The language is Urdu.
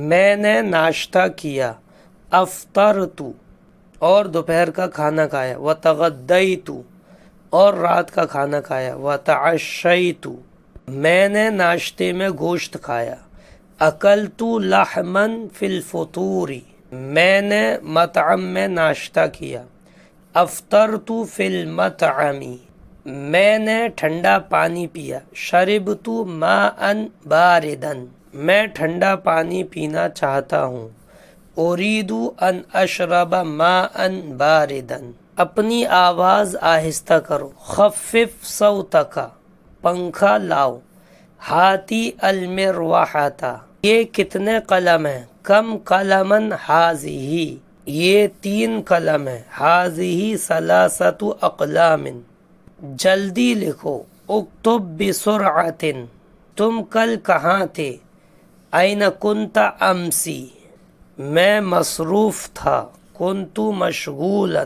میں نے ناشتہ کیا، افطرتو اور دوپہر کا کھانا کھایا، وتغدیتو اور رات کا کھانا کھایا، وتعشیتو میں نے ناشتے میں گوشت کھایا، اکلتو لحمن فی الفطوری میں نے مطعم میں ناشتہ کیا، افطرتو فی المطعمی میں نے ٹھنڈا پانی پیا، شربتو ماء باردن میں ٹھنڈا پانی پینا چاہتا ہوں، اریدو ان اشرب ماء باردن اپنی آواز آہستہ کرو، خفف صوتک پنکھا لاؤ، ہاتی المروحتا یہ کتنے قلم ہیں، کم قلمن ہاذہی یہ 3 قلم ہیں، ہاذہی ثلاثۃ اقلام جلدی لکھو، اکتب بسرعۃ تم کل کہاں تھے، این کنت امسی میں مصروف تھا، کنت مشغولا